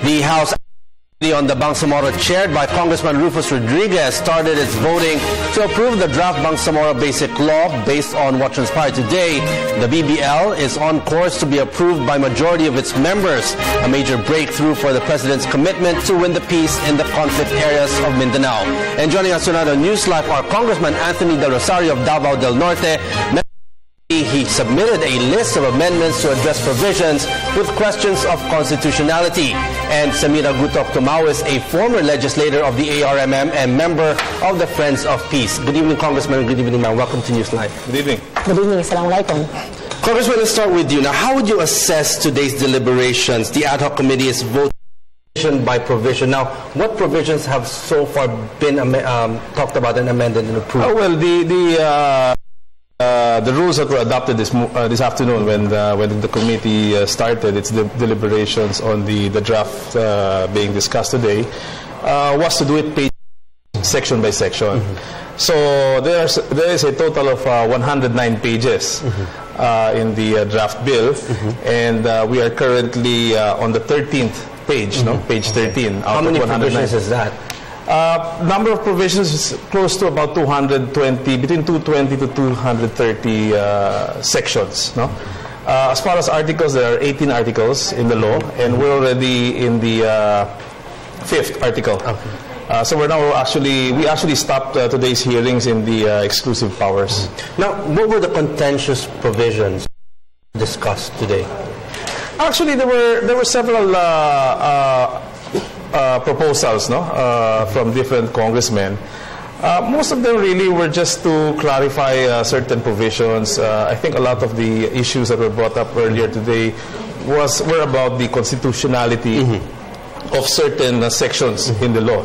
The House on the Bangsamoro, chaired by Congressman Rufus Rodriguez, started its voting to approve the draft Bangsamoro Basic Law. Based on what transpired today, the BBL is on course to be approved by majority of its members, a major breakthrough for the President's commitment to win the peace in the conflict areas of Mindanao. And joining us tonight on NewsLife are Congressman Anthony del Rosario of Davao del Norte. He submitted a list of amendments to address provisions with questions of constitutionality. And Semira Gutoc Tomawis, a former legislator of the ARMM and member of the Friends of Peace. Good evening, Congressman. Good evening, ma'am. Welcome to NewsLife. Good evening. Good evening. Assalamualaikum. Congressman, let's start with you. Now, how would you assess today's deliberations? The ad hoc committee is voting provision by provision. Now, what provisions have so far been talked about and amended and approved? The rules that were adopted this afternoon when the committee started its deliberations on the draft being discussed today was to do it section by section. So there is a total of 109 pages in the draft bill, and we are currently on the 13th page, page 13. How many provisions is that? Number of provisions is close to about 220, between 220 to 230 sections. As far as articles, there are 18 articles in the law, and we're already in the 5th article. Okay. So we're now we actually stopped today's hearings in the exclusive powers. Now, what were the contentious provisions discussed today? Actually, there were several proposals from different congressmen. Most of them really were just to clarify certain provisions. I think a lot of the issues that were brought up earlier today were about the constitutionality of certain sections in the law.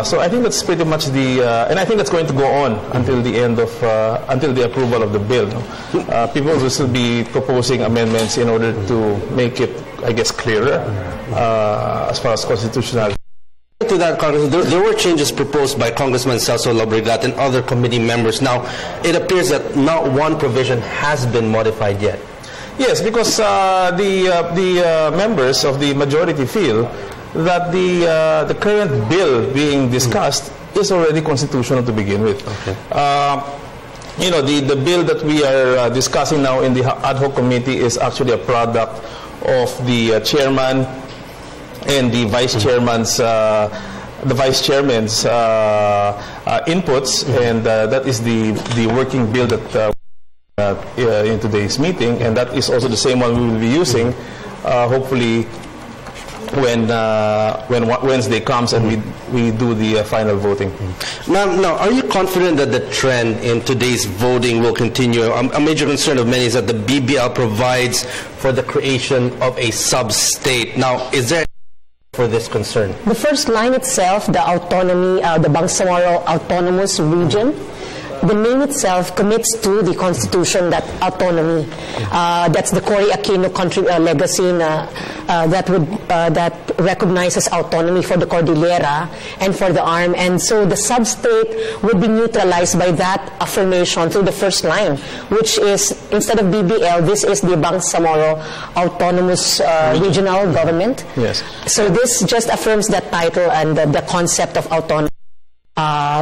So I think that's pretty much and I think that's going to go on until the end of, until the approval of the bill. People will still be proposing amendments in order to make it, I guess, clearer as far as constitutionality. To that, Congressman, there were changes proposed by Congressman Celso Lobregat and other committee members. Now, it appears that not one provision has been modified yet. Yes, because the members of the majority feel that the current bill being discussed is already constitutional to begin with. Okay. The bill that we are discussing now in the ad hoc committee is actually a product of the chairman and the vice chairman's inputs, and that is the working bill that in today's meeting, and that is also the same one we will be using hopefully when Wednesday comes and we do the final voting. Now, are you confident that the trend in today's voting will continue? A major concern of many is that the BBL provides for the creation of a sub-state. Now, is there for this concern? The first line itself, the autonomy, the Bangsamoro Autonomous Region, the name itself commits to the Constitution, that autonomy. That's the Cory Aquino legacy that recognizes autonomy for the Cordillera and for the arm. And so the sub-state would be neutralized by that affirmation through the first line, which is, instead of BBL, this is the Bangsamoro Autonomous Regional Government. Yes. So this just affirms that title and the concept of autonomy.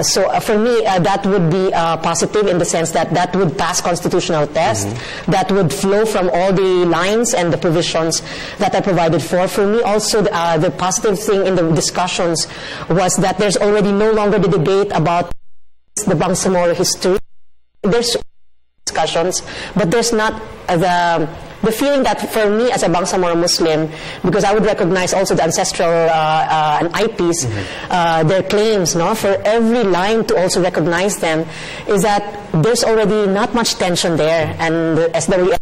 So for me, that would be positive in the sense that that would pass constitutional test, that would flow from all the lines and the provisions that are provided for. For me, also, the positive thing in the discussions was that there's already no longer the debate about the Bangsamoro history. There's discussions, but there's not the feeling that for me as a Bangsamoro Muslim, because I would recognize also the ancestral and IPs, their claims, for every line to also recognize them, is that there's already not much tension there, and as the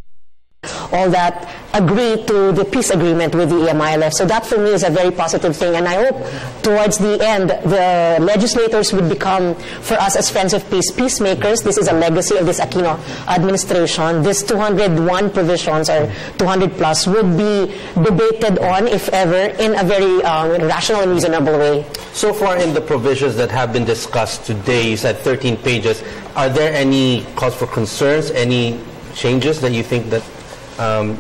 all that agree to the peace agreement with the EMILF. So that for me is a very positive thing, and I hope towards the end the legislators would become, for us as Friends of Peace, peacemakers. This is a legacy of this Aquino administration. This 201 provisions, or 200 plus, would be debated on, if ever, in a very rational and reasonable way. So far in the provisions that have been discussed today, you said 13 pages, are there any cause for concerns, any changes that you think that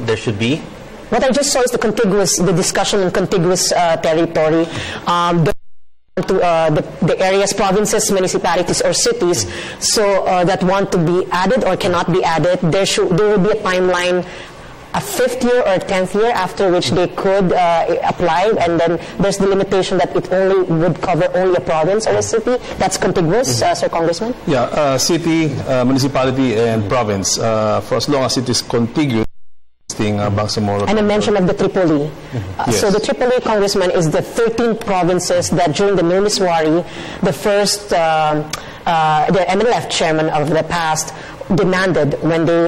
there should be? What I just saw is the discussion on contiguous territory. The areas, provinces, municipalities, or cities, so that want to be added or cannot be added, there will be a timeline, a 5th year or 10th year after which they could apply, and then there's the limitation that it only would cover only a province or a city. That's contiguous, Sir Congressman? Yeah, city, municipality, and province, for as long as it is contiguous. Bangsamoro. And a mention of the Tripoli. Yes. So the Tripoli, Congressman, is the 13 provinces that during the Numiswari, the first, the MNLF chairman of the past demanded when they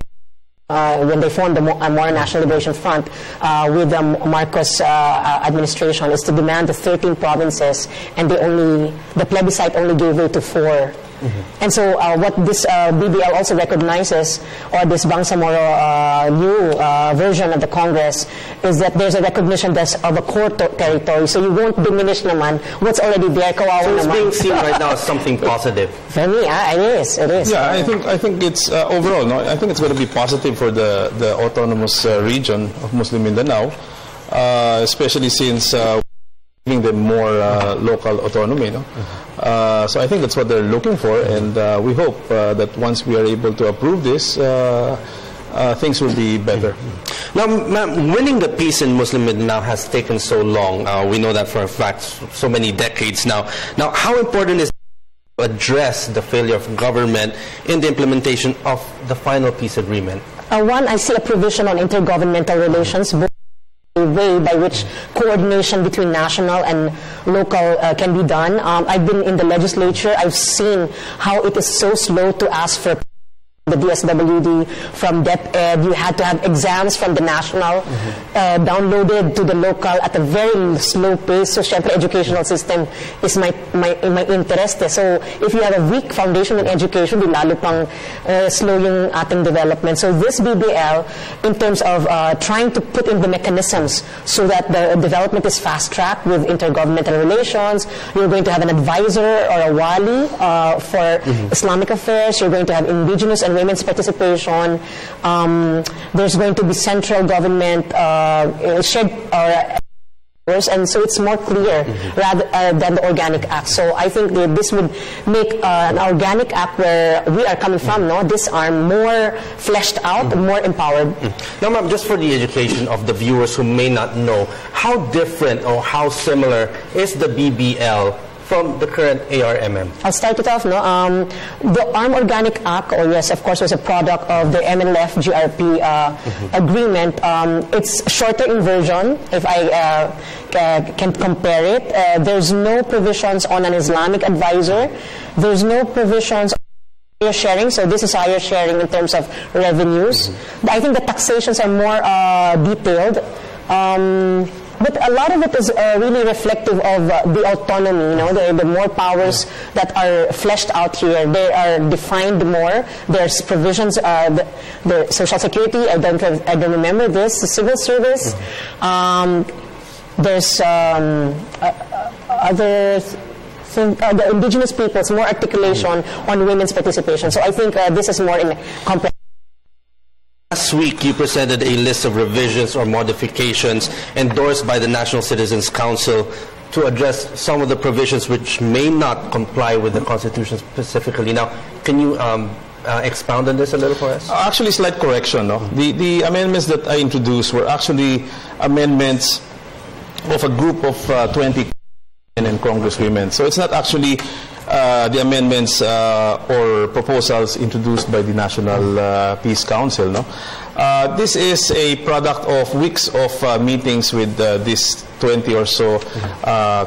formed the Moro National Liberation Front with the Marcos administration, is to demand the 13 provinces, and the plebiscite only gave way to 4. And so what this BBL also recognizes, or this Bangsamoro new version of the Congress, is that there's a recognition of a core territory, so you won't diminish naman what's already there. Kawawa so it's naman. being seen right now as something positive. For me, it is. Yeah, I think it's overall, no, I think it's going to be positive for the autonomous region of Muslim Mindanao, especially since giving them more local autonomy. No? So I think that's what they're looking for, and we hope that once we are able to approve this, things will be better. Now, ma'am, winning the peace in Muslim Mindanao has taken so long. We know that for a fact, so many decades now. Now, how important is it to address the failure of government in the implementation of the final peace agreement? One, I see a provision on intergovernmental relations, a way by which coordination between national and local can be done. I've been in the legislature. I've seen how it is so slow to ask for the DSWD from DepEd. You had to have exams from the national downloaded to the local at a very slow pace. So, syempre, educational system is my interest. So, if you have a weak foundation in education, di lalo pang slow yung ating development. So, this BBL, in terms of trying to put in the mechanisms so that the development is fast-tracked with intergovernmental relations, you're going to have an advisor or a wali for Islamic affairs. You're going to have indigenous and women's participation. There's going to be central government shared and so it's more clear rather than the Organic Act. So I think that this would make an Organic Act where we are coming from, this are more fleshed out, more empowered. Now, ma'am, just for the education of the viewers who may not know, how different or how similar is the BBL from the current ARMM? I'll start it off. The Armed Organic Act, yes, of course, was a product of the MNLF GRP agreement. It's shorter in version, if I can compare it. There's no provisions on an Islamic advisor. There's no provisions on sharing, so this is higher sharing in terms of revenues. I think the taxations are more detailed. But a lot of it is really reflective of the autonomy. The more powers that are fleshed out here, they are defined more. There's provisions, the Social Security. I don't remember this. The civil service. There's other. The indigenous peoples, more articulation on women's participation. So I think this is more in comprehensive. Last week, you presented a list of revisions or modifications endorsed by the National Citizens Council to address some of the provisions which may not comply with the Constitution specifically. Now, can you expound on this a little for us? Actually, slight correction. The amendments that I introduced were actually amendments of a group of 20 and congresswomen. So it's not actually the amendments or proposals introduced by the National Peace Council. This is a product of weeks of meetings with these 20 or so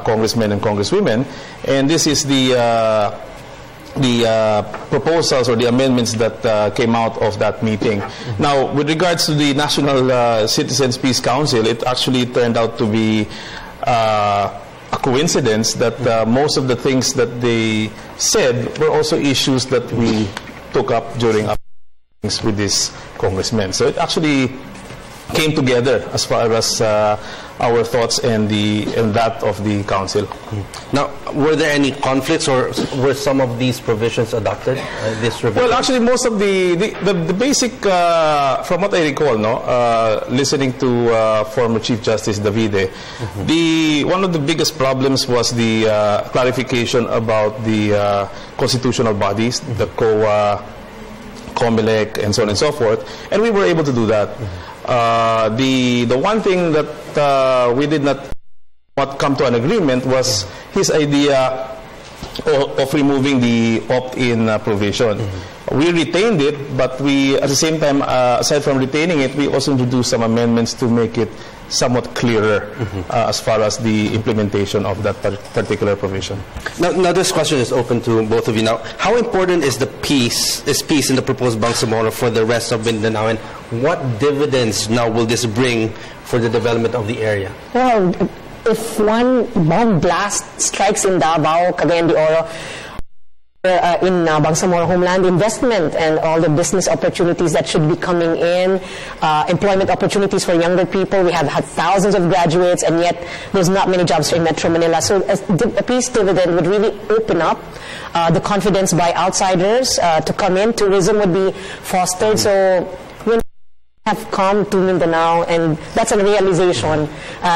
congressmen and congresswomen, and this is the proposals or the amendments that came out of that meeting. Now, with regards to the National Citizens Peace Council, it actually turned out to be a coincidence that most of the things that they said were also issues that we took up during our meetings with these congressmen. So it actually came together as far as our thoughts and that of the council. Now, were there any conflicts, or were some of these provisions adopted? Well, actually, most of the basic, from what I recall, listening to former Chief Justice Davide, one of the biggest problems was the clarification about the constitutional bodies, the COA, COMELEC, and so on and so forth, and we were able to do that. The one thing that we did not come to an agreement was his idea of removing the opt-in provision. We retained it, but we, at the same time, aside from retaining it, we also introduced some amendments to make it somewhat clearer as far as the implementation of that particular provision. Now this question is open to both of you. Now, how important is this piece in the proposed Bangsamoro for the rest of Mindanao, and what dividends now will this bring for the development of the area? Well, if one bomb blast strikes in Davao, Cagayan de Oro, in Bangsamoro homeland, investment and all the business opportunities that should be coming in, employment opportunities for younger people. We have had thousands of graduates, and yet there's not many jobs in Metro Manila. So a peace dividend would really open up the confidence by outsiders to come in. Tourism would be fostered. So when have come to Mindanao, and that's a realization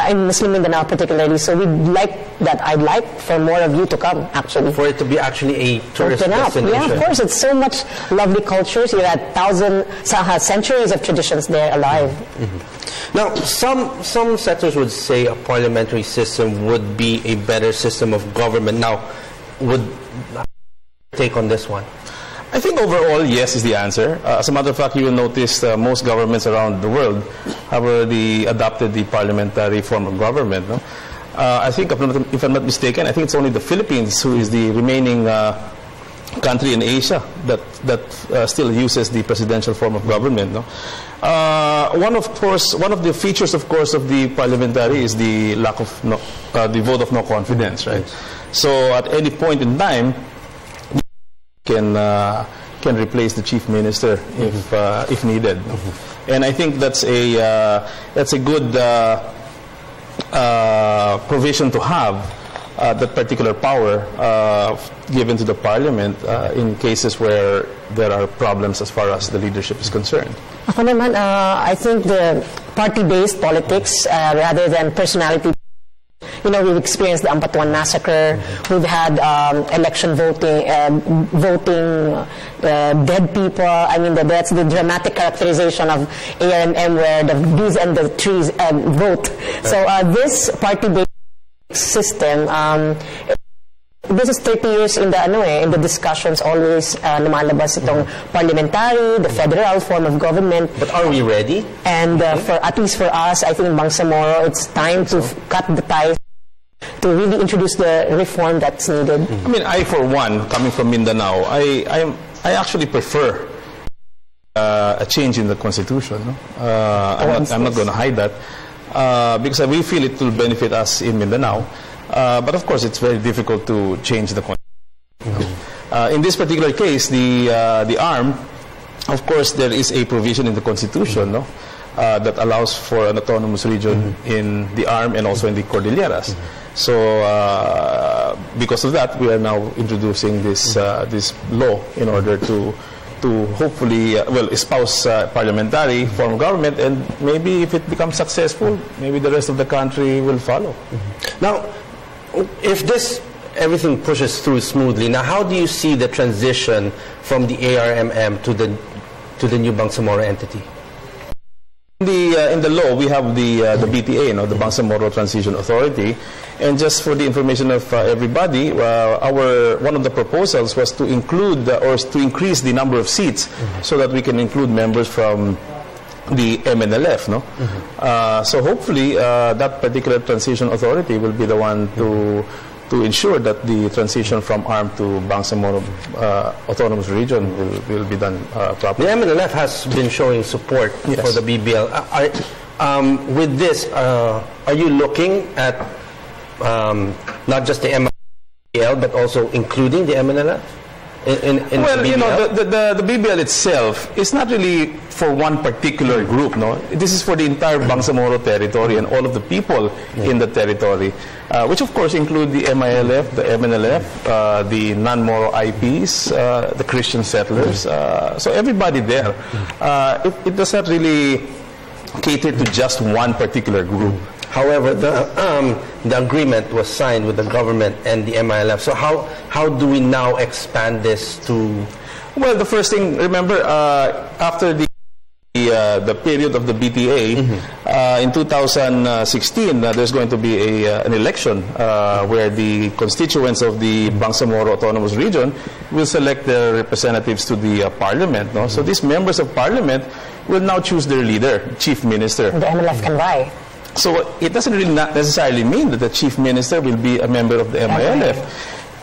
in Muslim Mindanao particularly. So we'd like that. I'd like for more of you to come, actually. For it to be actually a tourist destination. Yeah, of course. It's so much lovely cultures. You had centuries of traditions there alive. Now, some sectors would say a parliamentary system would be a better system of government. Now, would take on this one? I think overall, yes is the answer. As a matter of fact, you will notice most governments around the world have already adopted the parliamentary form of government. No? I think, if I'm not mistaken, I think it's only the Philippines who is the remaining country in Asia that still uses the presidential form of government. No? One of the features, of course, of the parliamentary is the lack of the vote of no confidence, right? So at any point in time, can replace the chief minister if needed, and I think that's a good provision to have, that particular power given to the parliament in cases where there are problems as far as the leadership is concerned. Ako naman, I think the party-based politics rather than personality. You know, we've experienced the Ampatuan massacre. We've had election voting, dead people. I mean, that's the dramatic characterization of ARMM, where the bees and the trees vote. So this party-based system, this is 30 years in the discussions. Always lumalabas itong parliamentary, the federal form of government. But are we ready? And at least for us, I think in Bangsamoro, it's time to cut the ties, to really introduce the reform that's needed. I mean, I, for one, coming from Mindanao, I actually prefer a change in the constitution. No? I'm not going to hide that, because we feel it will benefit us in Mindanao. But of course, it's very difficult to change the constitution. In this particular case, the ARM, of course, there is a provision in the constitution, no? That allows for an autonomous region in the ARM and also in the Cordilleras. So because of that, we are now introducing this law in order to hopefully espouse parliamentary form of government, and maybe if it becomes successful, maybe the rest of the country will follow. Now, if everything pushes through smoothly, now how do you see the transition from the ARMM to the new Bangsamoro entity? In the law, we have the BTA, the Bangsamoro Transition Authority, and just for the information of everybody, one of the proposals was to include or to increase the number of seats so that we can include members from the MNLF. No, so hopefully that particular transition authority will be the one to ensure that the transition from ARM to Bangsamoro Autonomous Region will be done properly. The MNLF has been showing support for the BBL. With this, are you looking at not just the MNLF, but also including the MNLF? Well, you know, the BBL itself is not really for one particular group, no? This is for the entire Bangsamoro territory and all of the people in the territory, which of course include the MILF, the MNLF, the non-Moro IPs, the Christian settlers, so everybody there. It does not really cater to just one particular group. However, the agreement was signed with the government and the MILF. So how do we now expand this to? Well, the first thing, remember, after the period of the BTA, in 2016, there's going to be an election where the constituents of the Bangsamoro Autonomous Region will select their representatives to the parliament. No? So these members of parliament will now choose their leader, chief minister. The MLF can vie. So it doesn't really not necessarily mean that the chief minister will be a member of the MILF,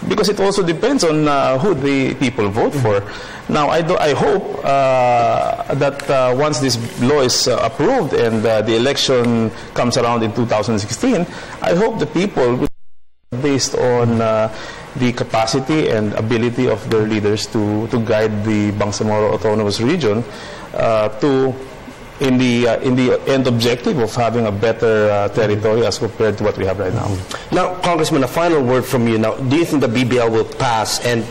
because it also depends on who the people vote for. Now, I hope that once this law is approved and the election comes around in 2016, I hope the people will, based on the capacity and ability of their leaders to guide the Bangsamoro Autonomous Region in the end objective of having a better territory as compared to what we have right now. Now, Congressman, a final word from you. Now, do you think the BBL will pass, and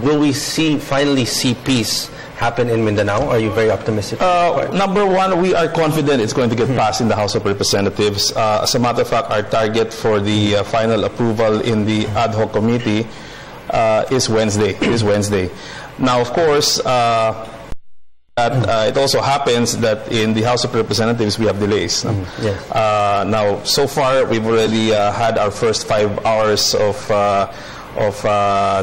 will we finally see peace happen in Mindanao? Are you very optimistic? Number one, we are confident it's going to get passed in the House of Representatives. As a matter of fact, our target for the final approval in the ad hoc committee is Wednesday. Now, of course, it also happens that in the House of Representatives we have delays. Yes. Now, so far we've already had our first 5 hours of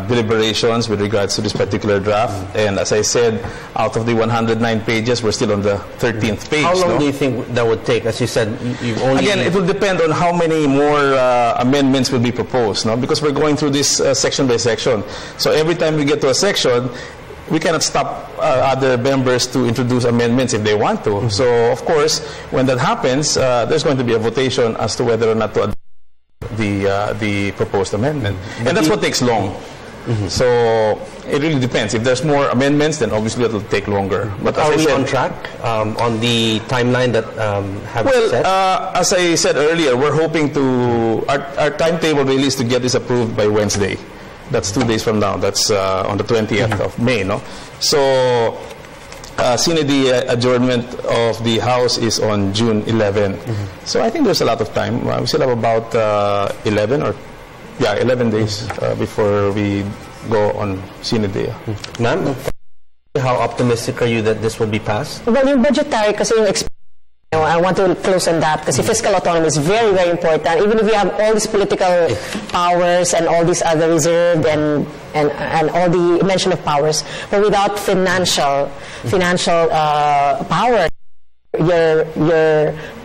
deliberations with regards to this particular draft, and as I said, out of the 109 pages, we're still on the 13th page. How long do you think that would take? As you said, you've only... Again, it will depend on how many more amendments will be proposed, no? Because we're going through this section by section. So every time we get to a section, we cannot stop other members to introduce amendments if they want to. So, of course, when that happens, there's going to be a votation as to whether or not to adopt the proposed amendment. And that's what takes long. So, it really depends. If there's more amendments, then obviously it will take longer. But are we on track on the timeline that have been set? As I said earlier, we're hoping to... Our timetable really is to get this approved by Wednesday. That's 2 days from now. That's on the 20th of May, no? So, the adjournment of the House is on June 11. So I think there's a lot of time. We still have about 11 days before we go on Sine Dia. Ma'am, how optimistic are you that this will be passed? Well, yung budgetary, kasi yung I want to close on that because fiscal autonomy is very, very important. Even if you have all these political powers and all these other reserved and all the mention of powers, but without financial power, your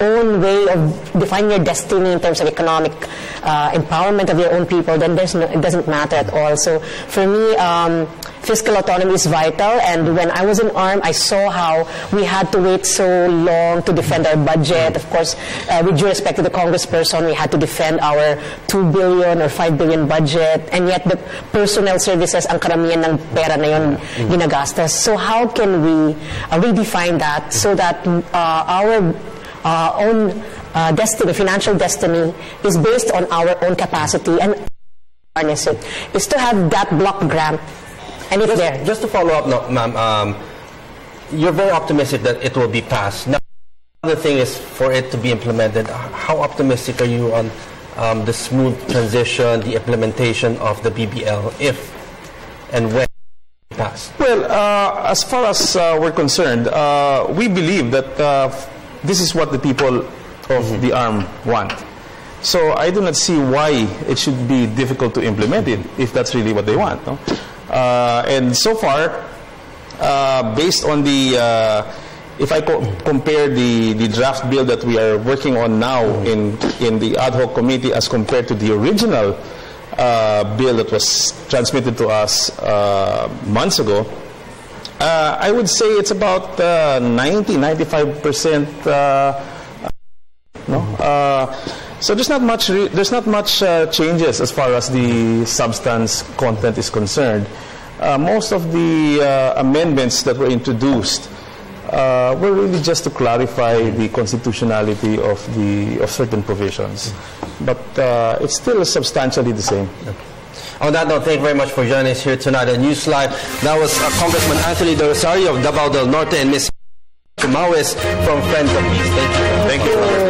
own way of defining your destiny in terms of economic empowerment of your own people, then it doesn't matter at all. So for me, fiscal autonomy is vital, and when I was in ARM, I saw how we had to wait so long to defend our budget. Of course, with due respect to the congressperson, we had to defend our 2 billion or 5 billion budget, and yet the personnel services, ang karamihan ng pera na yun ginagastos. So how can we redefine that so that our own destiny, financial destiny, is based on our own capacity, and harness it, is to have that block grant. And it's there. Just to follow up, ma'am, you're very optimistic that it will be passed. Now, the thing is for it to be implemented. How optimistic are you on the smooth transition, the implementation of the BBL, if and when it passed? Well, as far as we're concerned, we believe that this is what the people of the ARM want. So I do not see why it should be difficult to implement it if that's really what they want. No? And so far, based on the, if I compare the draft bill that we are working on now in the ad hoc committee as compared to the original bill that was transmitted to us months ago, I would say it's about 95%. So there's not much changes as far as the substance content is concerned. most of the amendments that were introduced were really just to clarify the constitutionality of certain provisions. But it's still substantially the same. Okay. On that note, thank you very much for joining us here tonight on NewsLife. That was Congressman Anthony Rosario of Davao del Norte and Ms. Tomawis from Friends of Peace. Thank you. Thank you.